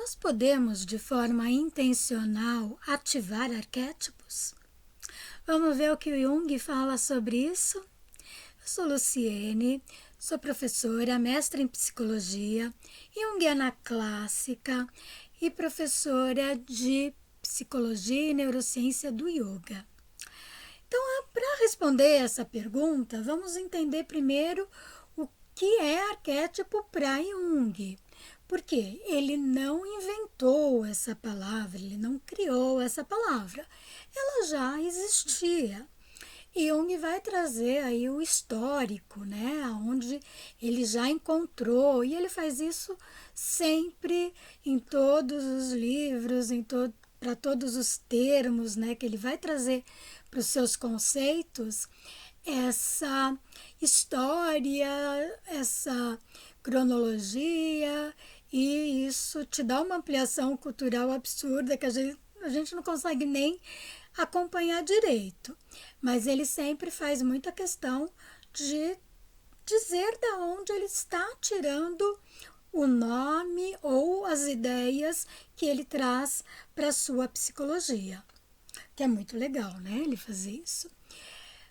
Nós podemos, de forma intencional, ativar arquétipos? Vamos ver o que o Jung fala sobre isso? Eu sou Luciene, sou professora, mestra em psicologia, junguiana clássica e professora de psicologia e neurociência do yoga. Então, para responder essa pergunta, vamos entender primeiro o que é arquétipo para Jung. Porque ele não inventou essa palavra, ele não criou essa palavra. Ela já existia. E Jung vai trazer aí o histórico, né, onde ele já encontrou, e ele faz isso sempre em todos os livros, para todos os termos, né, que ele vai trazer para os seus conceitos, essa história, essa cronologia, e isso te dá uma ampliação cultural absurda que a gente não consegue nem acompanhar direito. Mas ele sempre faz muita questão de dizer de onde ele está tirando o nome ou as ideias que ele traz para a sua psicologia. Que é muito legal, né? Ele fazer isso.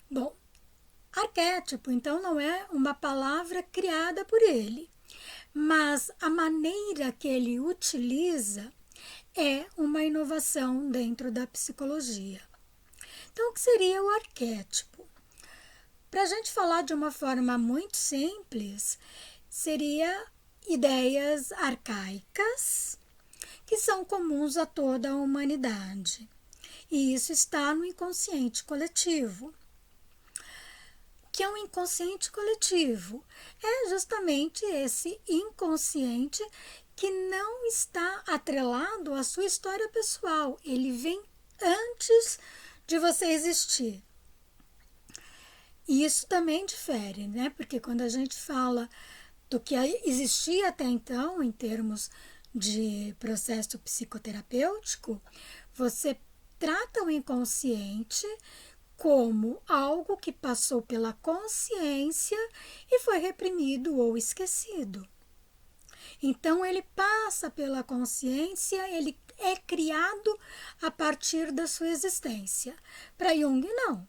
Bom, arquétipo, então, não é uma palavra criada por ele, mas a maneira que ele utiliza é uma inovação dentro da psicologia. Então, o que seria o arquétipo? Para a gente falar de uma forma muito simples, seria ideias arcaicas que são comuns a toda a humanidade. E isso está no inconsciente coletivo. O que é um inconsciente coletivo? É justamente esse inconsciente que não está atrelado à sua história pessoal. Ele vem antes de você existir. E isso também difere, né? Porque quando a gente fala do que existia até então, em termos de processo psicoterapêutico, você trata o inconsciente como algo que passou pela consciência e foi reprimido ou esquecido. Então, ele passa pela consciência, ele é criado a partir da sua existência. Para Jung, não.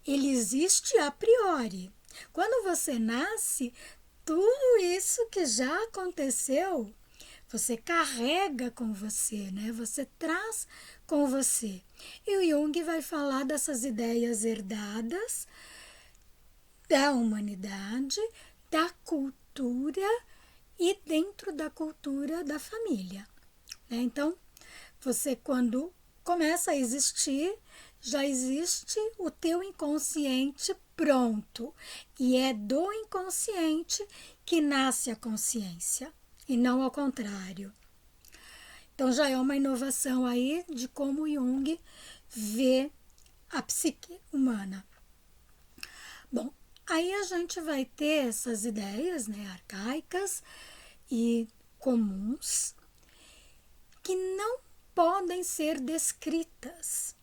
Ele existe a priori. Quando você nasce, tudo isso que já aconteceu, você carrega com você, né? Você traz com você. E o Jung vai falar dessas ideias herdadas da humanidade, da cultura e dentro da cultura da família. Né? Então, você quando começa a existir, já existe o teu inconsciente pronto. E é do inconsciente que nasce a consciência, e não ao contrário. Então já é uma inovação aí de como Jung vê a psique humana. Bom, aí a gente vai ter essas ideias, né, arcaicas e comuns que não podem ser descritas.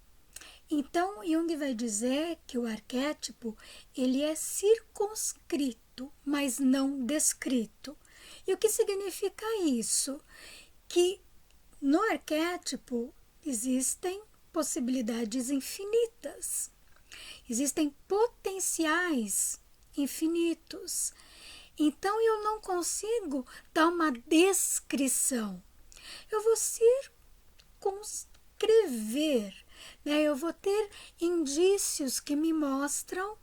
Então, Jung vai dizer que o arquétipo ele é circunscrito, mas não descrito. E o que significa isso? Que no arquétipo existem possibilidades infinitas, existem potenciais infinitos. Então, eu não consigo dar uma descrição. Eu vou circunscrever, né? Eu vou ter indícios que me mostram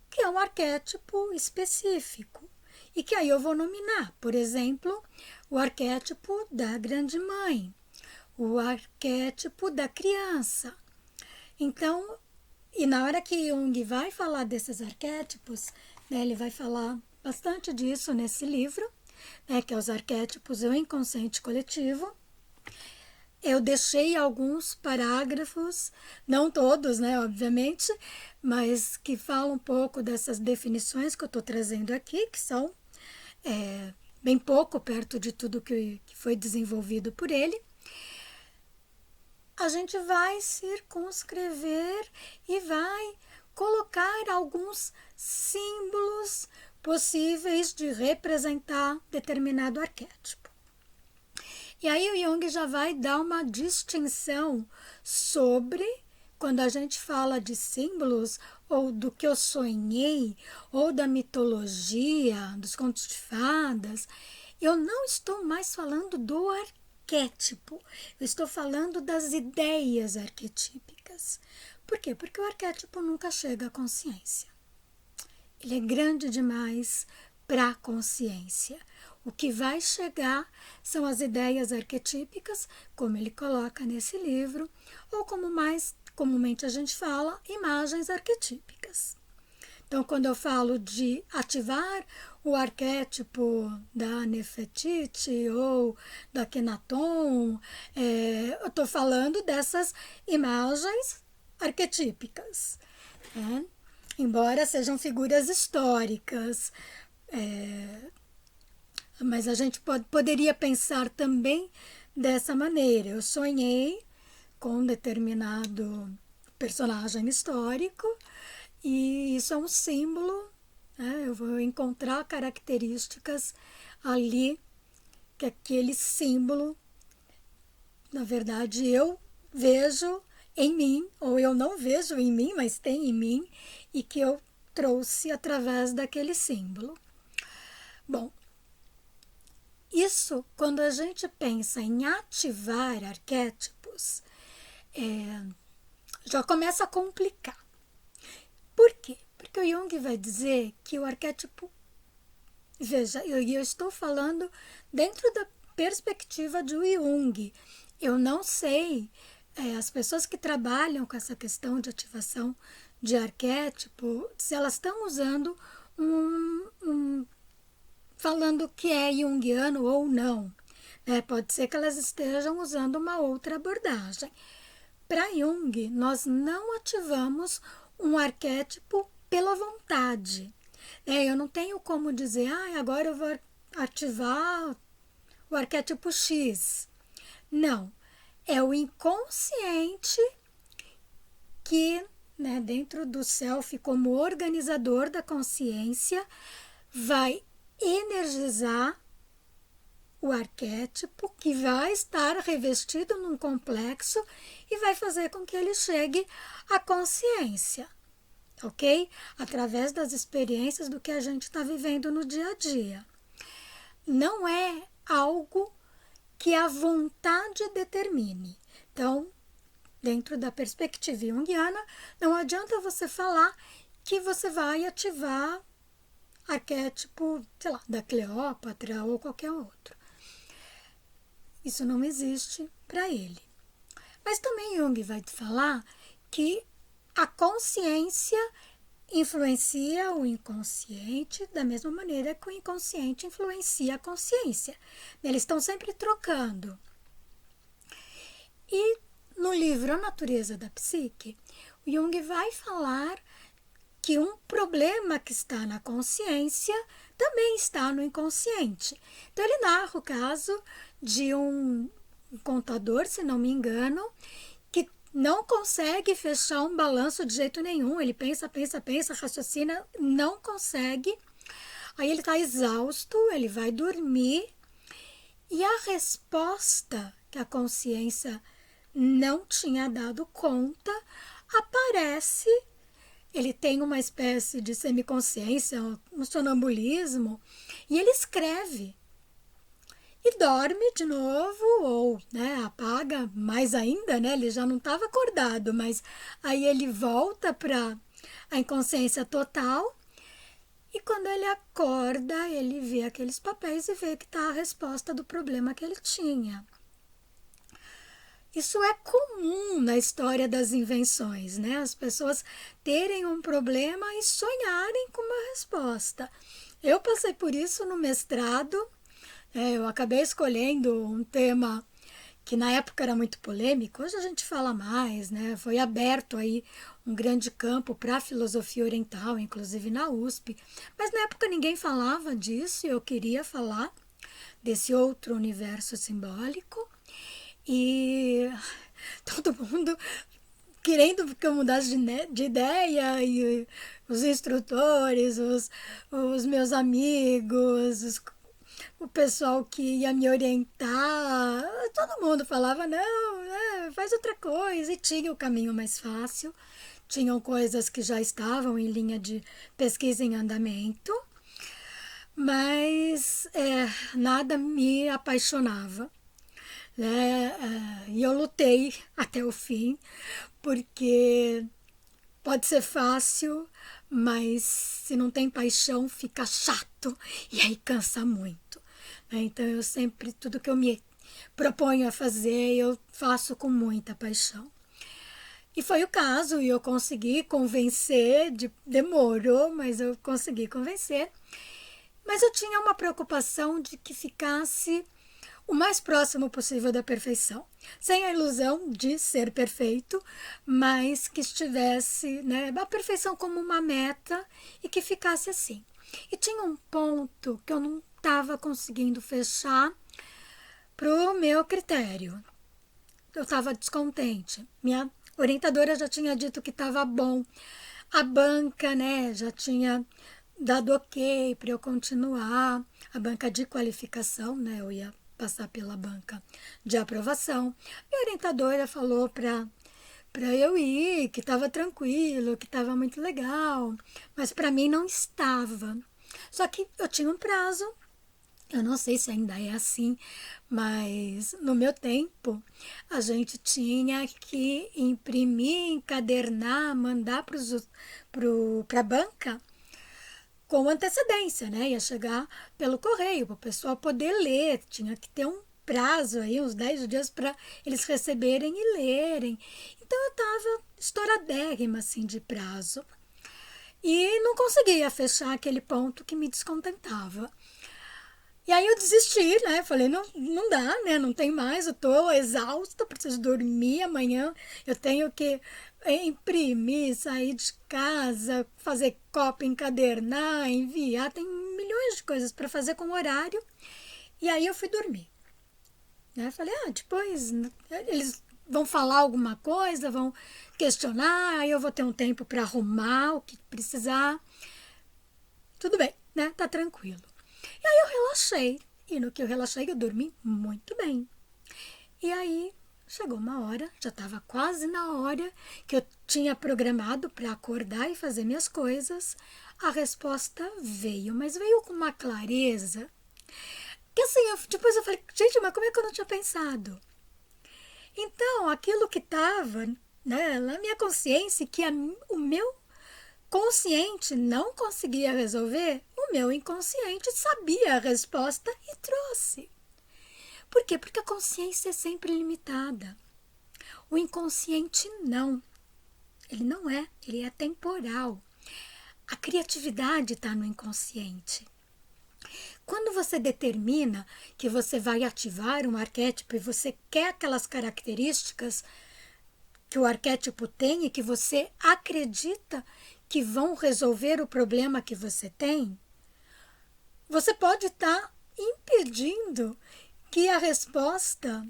que é um arquétipo específico e que aí eu vou nominar. Por exemplo, o arquétipo da grande mãe, o arquétipo da criança. Então, e na hora que Jung vai falar desses arquétipos, né, ele vai falar bastante disso nesse livro, né, que é os arquétipos do inconsciente coletivo. Eu deixei alguns parágrafos, não todos, né, obviamente, mas que falam um pouco dessas definições que eu estou trazendo aqui, que são bem pouco perto de tudo que foi desenvolvido por ele. A gente vai circunscrever e vai colocar alguns símbolos possíveis de representar determinado arquétipo. E aí o Jung já vai dar uma distinção sobre quando a gente fala de símbolos, ou do que eu sonhei, ou da mitologia, dos contos de fadas, eu não estou mais falando do arquétipo, eu estou falando das ideias arquetípicas. Por quê? Porque o arquétipo nunca chega à consciência. Ele é grande demais para a consciência. O que vai chegar são as ideias arquetípicas, como ele coloca nesse livro, ou como mais comumente a gente fala, imagens arquetípicas. Então, quando eu falo de ativar o arquétipo da Nefertiti ou da Akhenaton, eu estou falando dessas imagens arquetípicas, né? Embora sejam figuras históricas, mas a gente poderia pensar também dessa maneira. Eu sonhei com um determinado personagem histórico e isso é um símbolo, né? Eu vou encontrar características ali que aquele símbolo, na verdade, eu vejo em mim, ou eu não vejo em mim, mas tem em mim, e que eu trouxe através daquele símbolo. Bom, isso, quando a gente pensa em ativar arquétipos, já começa a complicar. Por quê? Porque o Jung vai dizer que o arquétipo... Veja, eu estou falando dentro da perspectiva de Jung. Eu não sei, as pessoas que trabalham com essa questão de ativação de arquétipo, se elas estão usando falando que é junguiano ou não. Pode ser que elas estejam usando uma outra abordagem. Para Jung, nós não ativamos um arquétipo pela vontade. Eu não tenho como dizer, agora eu vou ativar o arquétipo X. Não, é o inconsciente que, dentro do self, como organizador da consciência, vai energizar o arquétipo que vai estar revestido num complexo e vai fazer com que ele chegue à consciência, ok? Através das experiências do que a gente está vivendo no dia a dia. Não é algo que a vontade determine. Então, dentro da perspectiva junguiana, não adianta você falar que você vai ativar arquétipo, sei lá, da Cleópatra ou qualquer outro. Isso não existe para ele. Mas também Jung vai falar que a consciência influencia o inconsciente da mesma maneira que o inconsciente influencia a consciência. Eles estão sempre trocando. E no livro A Natureza da Psique, o Jung vai falar que um problema que está na consciência também está no inconsciente. Então ele narra o caso de um contador, se não me engano, que não consegue fechar um balanço de jeito nenhum. Ele pensa, raciocina, não consegue. Aí ele está exausto, ele vai dormir e a resposta que a consciência não tinha dado conta aparece. Ele tem uma espécie de semiconsciência, um sonambulismo, e ele escreve. E dorme de novo, ou apaga mais ainda, ele já não estava acordado, mas aí ele volta para a inconsciência total, e quando ele acorda, ele vê aqueles papéis e vê que está a resposta do problema que ele tinha. Isso é comum na história das invenções, as pessoas terem um problema e sonharem com uma resposta. Eu passei por isso no mestrado, eu acabei escolhendo um tema que na época era muito polêmico, hoje a gente fala mais, foi aberto aí um grande campo para a filosofia oriental, inclusive na USP, mas na época ninguém falava disso e eu queria falar desse outro universo simbólico. E todo mundo querendo que eu mudasse de ideia, e os instrutores, os meus amigos, o pessoal que ia me orientar, todo mundo falava, não, faz outra coisa. E tinha o caminho mais fácil. Tinham coisas que já estavam em linha de pesquisa em andamento, mas nada me apaixonava, né? E eu lutei até o fim, porque pode ser fácil, mas se não tem paixão fica chato e aí cansa muito, né? Então eu sempre, tudo que eu me proponho a fazer, eu faço com muita paixão. E foi o caso, e eu consegui convencer, demorou, mas eu consegui convencer. Mas eu tinha uma preocupação de que ficasse o mais próximo possível da perfeição, sem a ilusão de ser perfeito, mas que estivesse, né, a perfeição como uma meta e que ficasse assim. E tinha um ponto que eu não estava conseguindo fechar para o meu critério. Eu estava descontente. Minha orientadora já tinha dito que estava bom. A banca, né, já tinha dado ok para eu continuar. A banca de qualificação, né, eu ia passar pela banca de aprovação. Minha orientadora falou para eu ir, que estava tranquilo, que estava muito legal, mas para mim não estava. Só que eu tinha um prazo. Eu não sei se ainda é assim, mas no meu tempo a gente tinha que imprimir, encadernar, mandar para a banca com antecedência, né? Ia chegar pelo correio, para o pessoal poder ler, tinha que ter um prazo aí, uns 10 dias para eles receberem e lerem. Então eu estava estouradérrima assim de prazo e não conseguia fechar aquele ponto que me descontentava. E aí eu desisti, né? Falei, não, não dá, né? Não tem mais, eu tô exausta, preciso dormir amanhã, eu tenho que imprimir, sair de casa, fazer cópia, encadernar, enviar, tem milhões de coisas para fazer com o horário. E aí eu fui dormir. Né? Falei, depois eles vão falar alguma coisa, vão questionar, aí eu vou ter um tempo para arrumar o que precisar. Tudo bem, né? Tá tranquilo. E aí eu relaxei. E no que eu relaxei, eu dormi muito bem. E aí chegou uma hora, já estava quase na hora que eu tinha programado para acordar e fazer minhas coisas. A resposta veio, mas veio com uma clareza que assim, depois eu falei, gente, mas como é que eu não tinha pensado? Então, aquilo que estava, né, na minha consciência, que o meu consciente não conseguia resolver, o meu inconsciente sabia a resposta e trouxe. Por quê? Porque a consciência é sempre limitada. O inconsciente não. Ele não é, ele é temporal. A criatividade está no inconsciente. Quando você determina que você vai ativar um arquétipo e você quer aquelas características que o arquétipo tem e que você acredita que vão resolver o problema que você tem, você pode estar impedindo que a resposta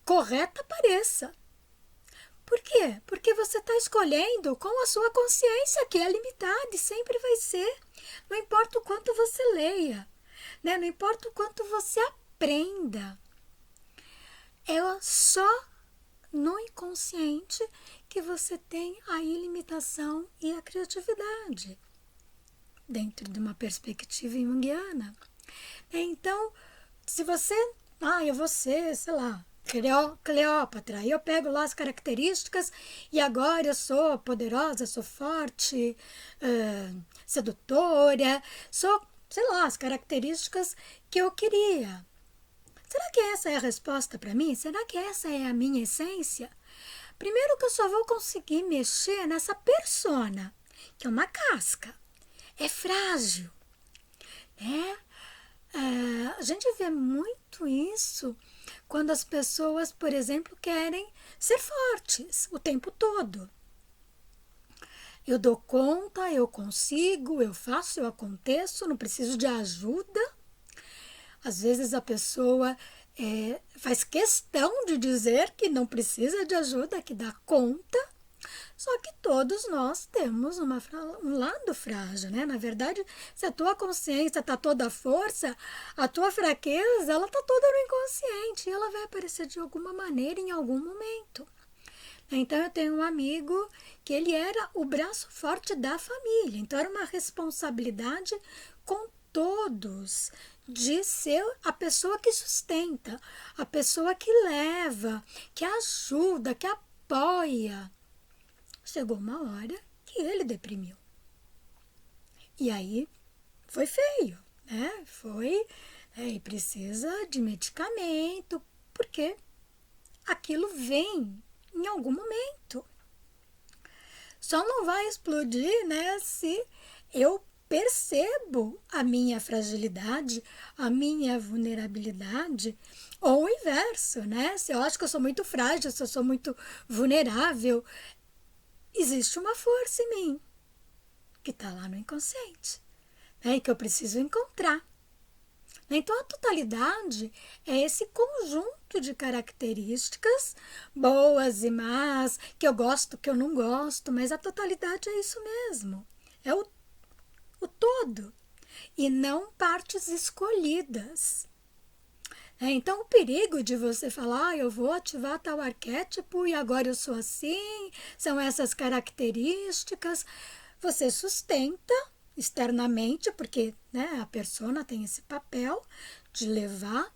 correta apareça. Por quê? Porque você está escolhendo com a sua consciência, que é limitada e sempre vai ser. Não importa o quanto você leia, né? Não importa o quanto você aprenda. É só no inconsciente que você tem a ilimitação e a criatividade, dentro de uma perspectiva junguiana. Então, se você, eu vou ser, sei lá, Cleópatra, e eu pego lá as características e agora eu sou poderosa, sou forte, sedutora, sou, sei lá, as características que eu queria. Será que essa é a resposta para mim? Será que essa é a minha essência? Primeiro que eu só vou conseguir mexer nessa persona, que é uma casca, é frágil, né? A gente vê muito isso quando as pessoas, por exemplo, querem ser fortes o tempo todo. Eu dou conta, eu consigo, eu faço, eu aconteço, não preciso de ajuda. Às vezes a pessoa faz questão de dizer que não precisa de ajuda, que dá conta, Só que todos nós temos um lado frágil, né? Na verdade, se a tua consciência está toda à força, a tua fraqueza, ela está toda no inconsciente e ela vai aparecer de alguma maneira em algum momento. Então eu tenho um amigo que ele era o braço forte da família, então era uma responsabilidade com todos, de ser a pessoa que sustenta, a pessoa que leva, que ajuda, que apoia. Chegou uma hora que ele deprimiu. E aí foi feio, né? E precisa de medicamento, porque aquilo vem em algum momento. Só não vai explodir, né, se eu percebo a minha fragilidade, a minha vulnerabilidade, ou o inverso, né? Se eu acho que eu sou muito frágil, se eu sou muito vulnerável, existe uma força em mim que está lá no inconsciente, né, e que eu preciso encontrar. Então, a totalidade é esse conjunto de características, boas e más, que eu gosto, que eu não gosto, mas a totalidade é isso mesmo. É o todo. E não partes escolhidas. Então, o perigo de você falar, eu vou ativar tal arquétipo e agora eu sou assim, são essas características, você sustenta externamente, porque, né, a persona tem esse papel de levar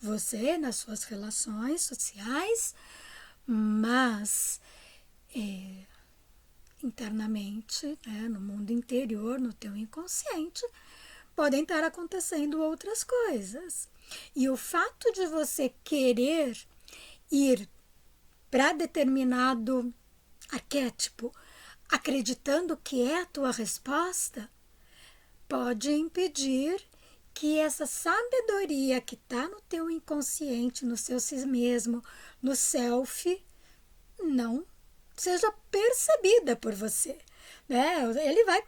você nas suas relações sociais, mas internamente, né, no mundo interior, no teu inconsciente, podem estar acontecendo outras coisas. E o fato de você querer ir para determinado arquétipo, acreditando que é a tua resposta, pode impedir que essa sabedoria que está no teu inconsciente, no seu si mesmo, no self, não seja percebida por você, né? Ele vai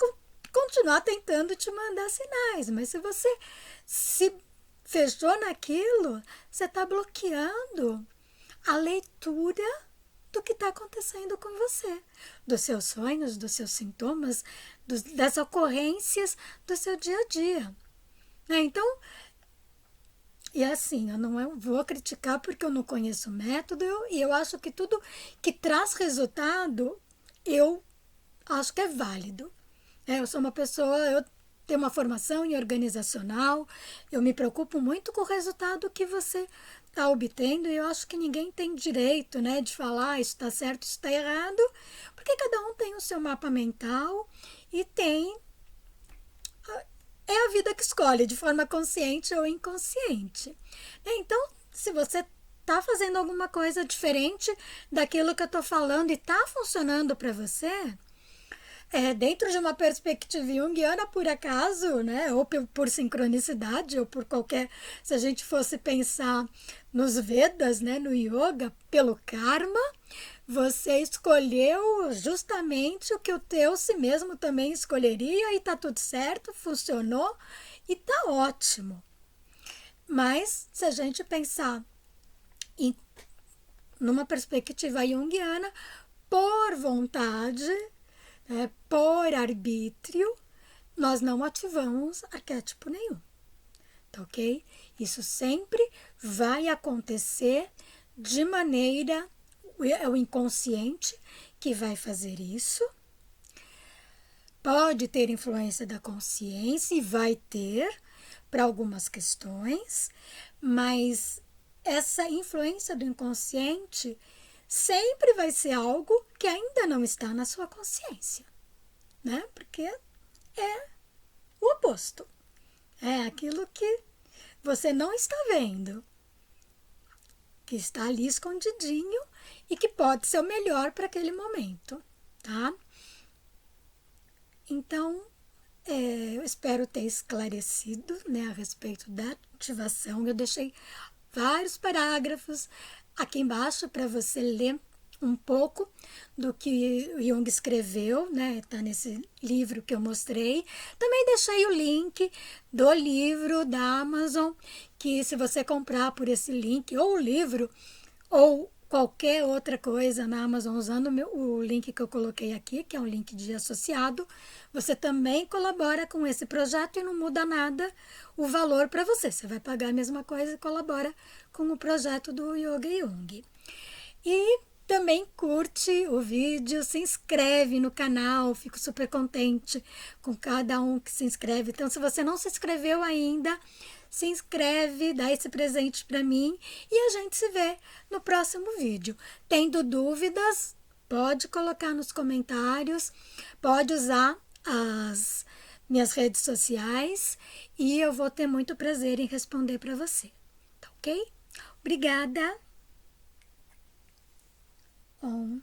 continuar tentando te mandar sinais, mas se você se fechou naquilo, você está bloqueando a leitura do que está acontecendo com você, dos seus sonhos, dos seus sintomas, das ocorrências do seu dia a dia. Então, e assim, eu não vou criticar porque eu não conheço o método e eu acho que tudo que traz resultado, eu acho que é válido. Eu sou uma pessoa, eu tenho uma formação em organizacional, eu me preocupo muito com o resultado que você está obtendo e eu acho que ninguém tem direito, né, de falar isso está certo, isso está errado, porque cada um tem o seu mapa mental e é a vida que escolhe, de forma consciente ou inconsciente. Então, se você está fazendo alguma coisa diferente daquilo que eu estou falando e está funcionando para você, dentro de uma perspectiva junguiana, por acaso, né, ou por sincronicidade, ou por qualquer, se a gente fosse pensar nos Vedas, né, no yoga, pelo karma, você escolheu justamente o que o teu si mesmo também escolheria e tá tudo certo, funcionou e tá ótimo. Mas se a gente pensar numa perspectiva junguiana, por vontade, por arbítrio, nós não ativamos arquétipo nenhum, tá ok? Isso sempre vai acontecer de maneira, é o inconsciente que vai fazer isso. Pode ter influência da consciência e vai ter para algumas questões, mas essa influência do inconsciente sempre vai ser algo que ainda não está na sua consciência, né? Porque é o oposto. É aquilo que você não está vendo, que está ali escondidinho e que pode ser o melhor para aquele momento, tá? Então, eu espero ter esclarecido, né, a respeito da ativação. Eu deixei vários parágrafos aqui embaixo para você ler um pouco do que o Jung escreveu, né? Tá nesse livro que eu mostrei. Também deixei o link do livro da Amazon, que se você comprar por esse link, ou o livro, ou qualquer outra coisa na Amazon usando o link que eu coloquei aqui, que é um link de associado, você também colabora com esse projeto e não muda nada o valor para você. Você vai pagar a mesma coisa e colabora com o projeto do Yoga Jung. E também curte o vídeo, se inscreve no canal, fico super contente com cada um que se inscreve. Então, se você não se inscreveu ainda, se inscreve, dá esse presente para mim e a gente se vê no próximo vídeo. Tendo dúvidas, pode colocar nos comentários, pode usar as minhas redes sociais e eu vou ter muito prazer em responder para você, tá ok? Obrigada! Om